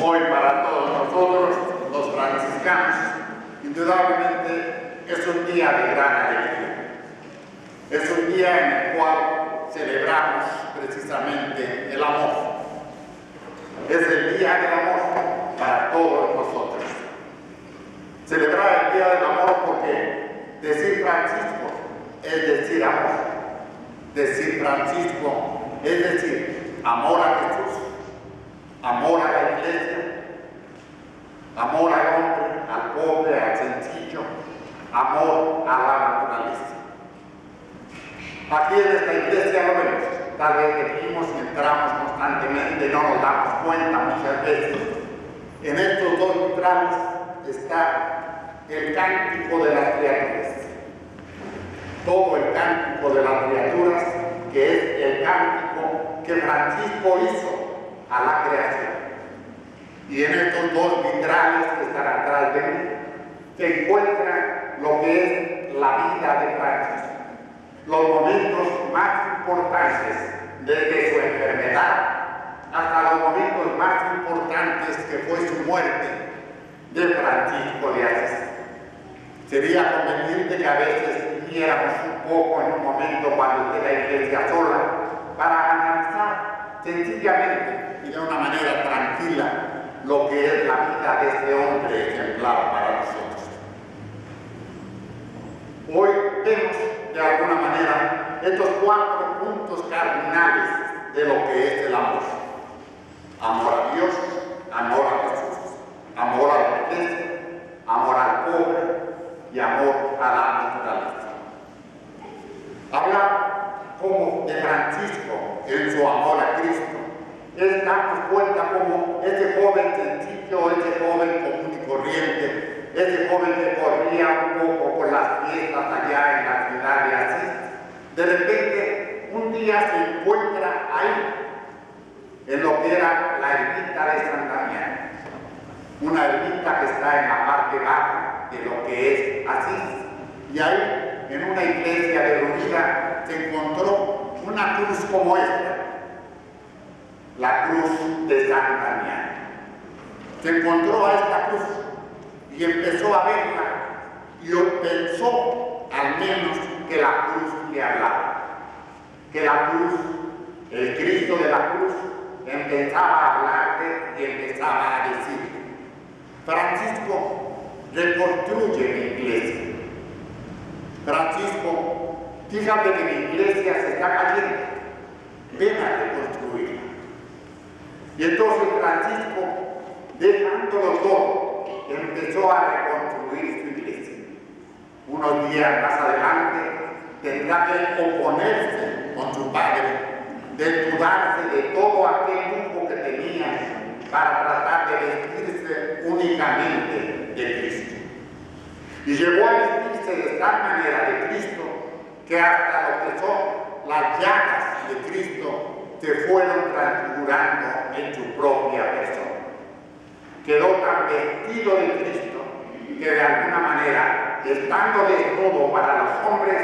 Hoy para todos nosotros, los franciscanos, indudablemente es un día de gran alegría. Es un día en el cual celebramos precisamente el amor. Es el día del amor para todos nosotros. Celebrar el día del amor porque decir Francisco es decir amor. Decir Francisco es decir amor a Jesús, amor a la iglesia, amor al hombre, al pobre, al sencillo, amor a la naturaleza. Aquí en esta iglesia lo vemos, tal vez venimos y entramos constantemente y no nos damos cuenta muchas veces. En estos dos vitrales está el cántico de las criaturas. Todo el cántico de las criaturas, que es el cántico que Francisco hizo a la creación. Y en estos dos vitrales que están atrás de mí, se encuentra lo que es la vida de Francisco. Los momentos más importantes, desde su enfermedad hasta los momentos más importantes que fue su muerte, de Francisco de Asís. Sería conveniente que a veces viéramos un poco en un momento cuando esté la iglesia sola para analizar sencillamente y de una manera tranquila lo que es la vida de este hombre ejemplar para nosotros. Hoy vemos de alguna manera estos 4 puntos cardinales de lo que es el amor. Amor a Dios, amor a Jesús, amor a la iglesia, amor al pobre y amor a la naturaleza. Hablar como de Francisco en su amor a Cristo es darnos cuenta como ese joven sencillo, ese joven común y corriente, ese joven que corría un poco por las fiestas allá en la ciudad de Asís, de repente un día se encuentra ahí, en lo que era la ermita de Santa Damián, una ermita que está en la parte baja de lo que es Asís, y ahí, en una iglesia derruida, se encontró una cruz como esta, la cruz de Santa Damián. Se encontró a esta cruz y empezó a verla y pensó al menos que la cruz le hablaba, que la cruz, el Cristo de la cruz, empezaba a hablarle y empezaba a decir: Francisco, reconstruye mi iglesia. Francisco, fíjate que mi iglesia se está cayendo, ven a reconstruirla. Y entonces Francisco, dejándolo todo, empezó a reconstruir su iglesia. Unos días más adelante tendrá que oponerse con su padre, desnudarse de todo aquel lujo que tenía para tratar de vestirse únicamente de Cristo. Y llegó a vestirse de tal manera de Cristo que hasta lo que son las llagas de Cristo se fueron transfigurando en su propia persona. Quedó tan vestido de Cristo que de alguna manera, estando desnudo para los hombres,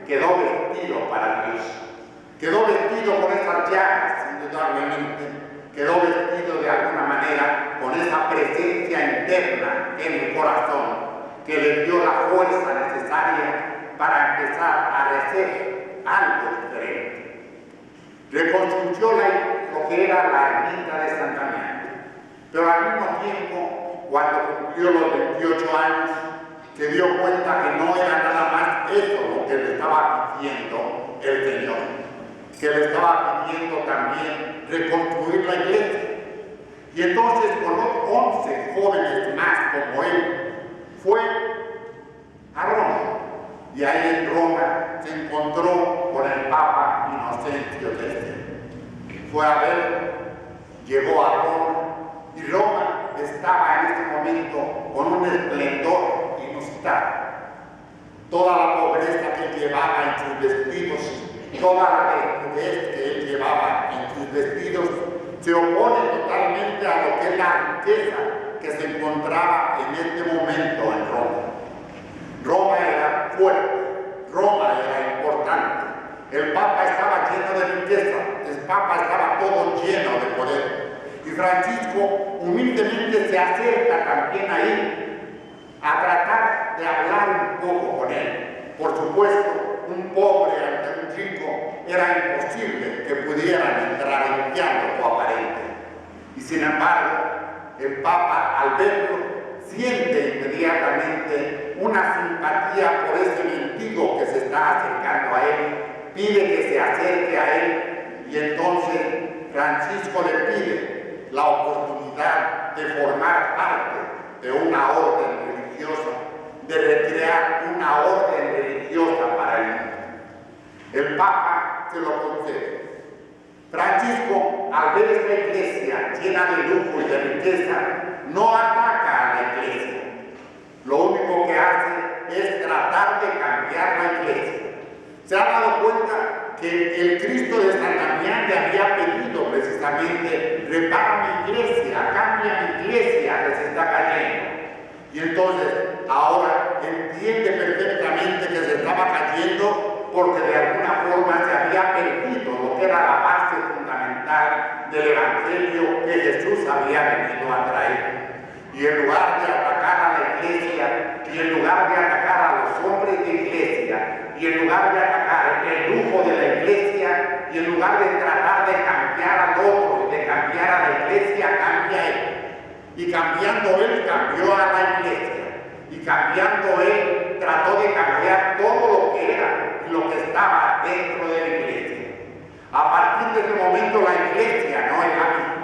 quedó vestido para Dios. Quedó vestido con esas llagas, indudablemente. Quedó vestido de alguna manera con esa presencia interna en el corazón que le dio la fuerza necesaria para empezar a hacer algo diferente. Reconstruyó lo que era la ermita de Santa Damián, pero al mismo tiempo, cuando cumplió los 28 años, se dio cuenta que no era nada más eso lo que le estaba pidiendo el Señor, que le estaba pidiendo también reconstruir la iglesia. Y entonces con los 11 jóvenes más como él, fue a Roma. Y ahí en Roma se encontró con el Papa Inocencio X. Fue a ver, llegó a Roma, y Roma estaba en ese momento con un esplendor inusitado. Toda la pobreza que él llevaba en sus vestidos, toda la desnudez que él llevaba en sus vestidos, se opone totalmente a lo que es la riqueza que se encontraba en este momento en Roma. Roma era fuerte, Roma era importante, el Papa estaba lleno de riqueza, el Papa estaba todo lleno de poder. Y Francisco humildemente se acerca también ahí a tratar de hablar un poco con él. Por supuesto, un pobre ante un rico era imposible que pudieran entrar en diálogo aparente. Y sin embargo, el Papa, al verlo, siente inmediatamente una simpatía por ese mendigo que se está acercando a él, pide que se acerque a él, y entonces Francisco le pide la oportunidad de formar parte de una orden religiosa, de recrear una orden religiosa para el mundo. El Papa se lo concede. Francisco, al ver esta iglesia llena de lujo y de riqueza, no ataca a la iglesia. Lo único que hace es tratar de cambiar la iglesia. Se ha dado cuenta que el Cristo de San Damián le había pedido precisamente: repara mi iglesia, cambia mi iglesia que se está cayendo. Y entonces ahora entiende perfectamente que se estaba cayendo porque de alguna forma se había perdido lo que era la base fundamental del Evangelio que Jesús había venido a traer. Y en lugar de atacar a la iglesia, y en lugar de atacar a los hombres de iglesia, y en lugar de atacar el lujo de la iglesia, y en lugar de tratar de cambiar al otro, de cambiar a la iglesia, cambia él. Y cambiando él, cambió a la iglesia. Y cambiando él, trató de cambiar todo lo que era y lo que estaba dentro de la iglesia. A partir de ese momento la iglesia no es la misma.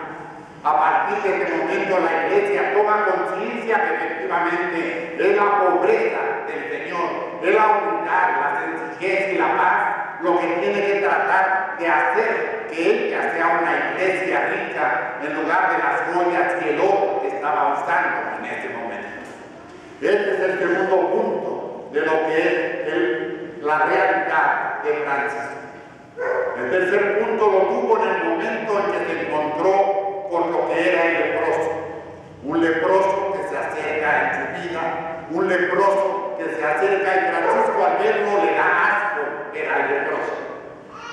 A partir de ese momento la iglesia toma conciencia que efectivamente es la pobreza del Señor, es la humildad, la sencillez y la paz lo que tiene que tratar de hacer que ella sea una iglesia rica en lugar de las joyas y el oro que estaba usando en ese momento. Este es el segundo punto de lo que es la realidad de Francisco. El tercer punto lo tuvo en el momento en que se encontró con lo que era el leproso. Un leproso que se acerca en su vida, un leproso que se acerca y Francisco al verlo le da asco ver al leproso.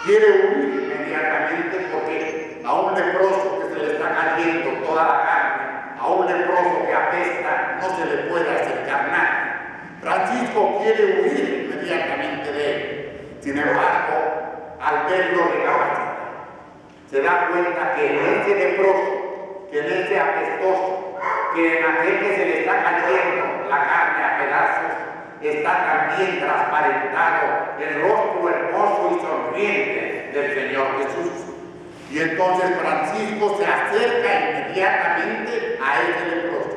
Quiere huir inmediatamente porque a un leproso que se le está cayendo toda la carne, a un leproso que apesta, no se le puede acercar nada. Francisco quiere huir inmediatamente de él. Sin embargo, al verlo recapacita. Se da cuenta que en ese leproso, que en ese apestoso, que en aquel que se le está cayendo la carne a pedazos, está también transparentado el rostro hermoso y sonriente del Señor Jesús. Y entonces Francisco se acerca inmediatamente a ese leproso.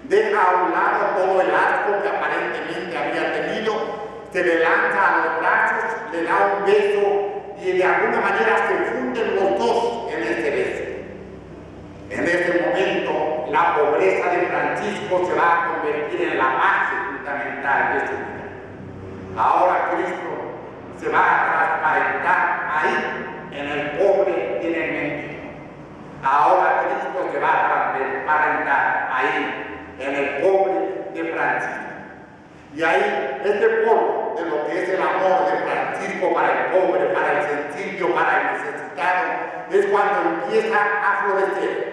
Deja a un lado todo el asco que aparentemente había tenido, se le lanza a los brazos, le da un beso y de alguna manera se funden los dos en ese beso. En ese momento, la pobreza de Francisco se va a convertir en la base fundamental de su vida. Ahora Cristo se va a transparentar ahí, en el pobre y en el mendigo. Ahora Cristo se va a transparentar ahí, en el pobre de Francisco. Y ahí, este polvo de lo que es el amor de Francisco para el pobre, para el sencillo, para el necesitado, es cuando empieza a florecer.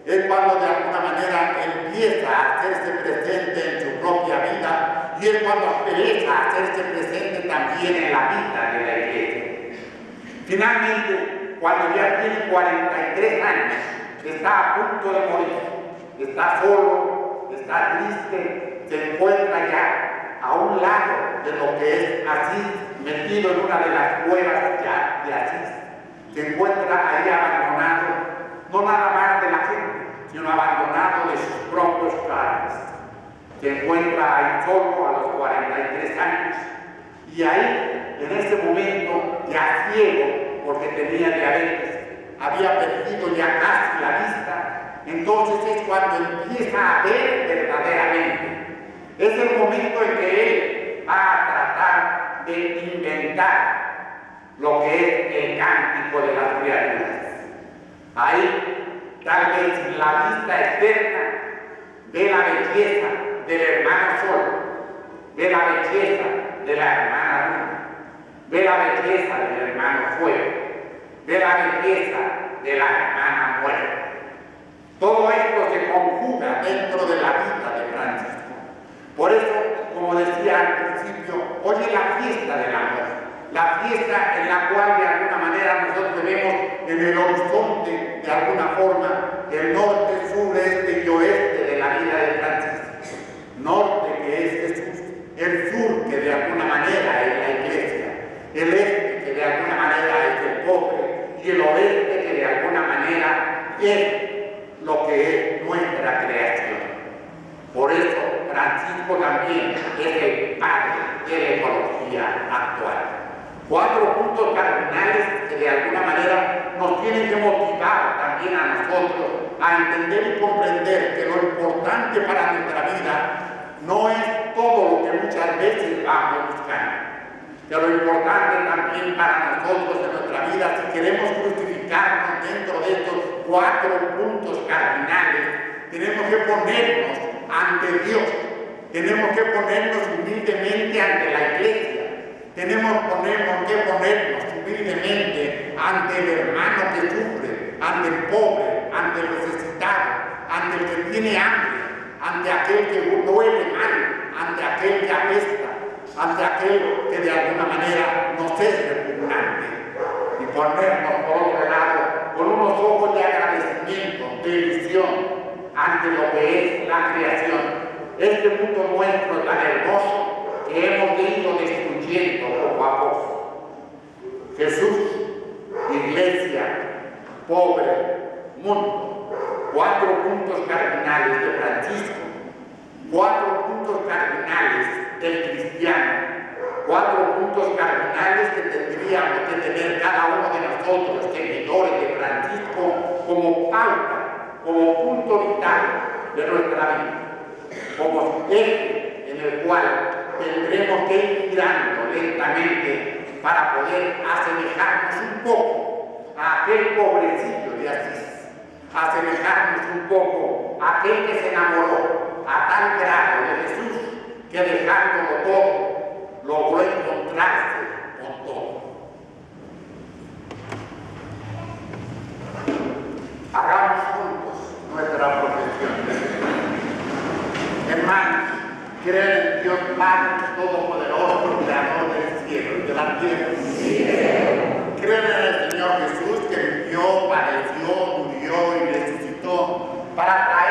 Es cuando de alguna manera empieza a hacerse presente en su propia vida y es cuando empieza a hacerse presente también en la vida de la iglesia. Finalmente, cuando ya tiene 43 años, está a punto de morir, está solo, está triste, se encuentra ya a un lado de lo que es Asís, metido en una de las cuevas ya de Asís. Se encuentra ahí abandonado, no nada más de la gente, sino abandonado de sus propios padres. Se encuentra ahí solo a los 43 años y ahí, en ese momento, ya ciego, porque tenía diabetes, había perdido ya casi la vista, entonces es cuando empieza a ver verdaderamente. Es el momento en que él va a tratar de inventar lo que es el cántico de las criaturas. Ahí, tal vez sin la vista externa, ve la belleza del hermano Sol, ve la belleza de la hermana Luna, ve la belleza del hermano Fuego, ve la belleza de la hermana Muerte. Todo esto se conjuga dentro de la vida de Francisco. Por eso, como decía al principio, hoy es la fiesta del amor, la fiesta en la cual de alguna manera nosotros vemos en el horizonte, de alguna forma, el norte, sur, este y oeste de la vida de Francisco. Norte, que es Jesús; el sur, que de alguna manera es la iglesia; el este, que de alguna manera es el pobre; y el oeste, que de alguna manera es lo que es nuestra creación. Por eso Francisco también es el padre de la ecología actual. 4 puntos cardinales que de alguna manera nos tienen que motivar también a nosotros a entender y comprender que lo importante para nuestra vida no es todo lo que muchas veces vamos buscando. Que lo importante también para nosotros en nuestra vida, si queremos crucificarnos dentro de estos 4 puntos cardinales, tenemos que ponernos ante Dios, tenemos que ponernos humildemente ante la iglesia, tenemos que ponernos humildemente ante el hermano que sufre, ante el pobre, ante el necesitado, ante el que tiene hambre, ante aquel que duele mal, ante aquel que apesta, ante aquel que de alguna manera nos es repugnante, y ponernos por otro lado con unos ojos de agradecimiento, de ilusión ante lo que es la creación. Este mundo nuestro tan hermoso que hemos ido destruyendo poco a poco. Jesús, iglesia, pobre, mundo. 4 puntos cardinales de Francisco, 4 puntos cardinales del cristiano, 4 puntos cardinales que tendríamos que tener cada uno de nosotros, seguidores de Francisco, como pauta, como punto vital de nuestra vida, como eje en el cual tendremos que ir girando lentamente para poder asemejarnos un poco a aquel pobrecillo de Asís, asemejarnos un poco a aquel que se enamoró a tal grado de Jesús que dejándolo todo logró encontrarse con todo. Hagamos juntos nuestra profesión. Hermanos, creen en Dios Padre Todopoderoso, Creador del cielo y de la tierra. Creen en el Señor Jesús, que vivió, padeció, murió y resucitó para traer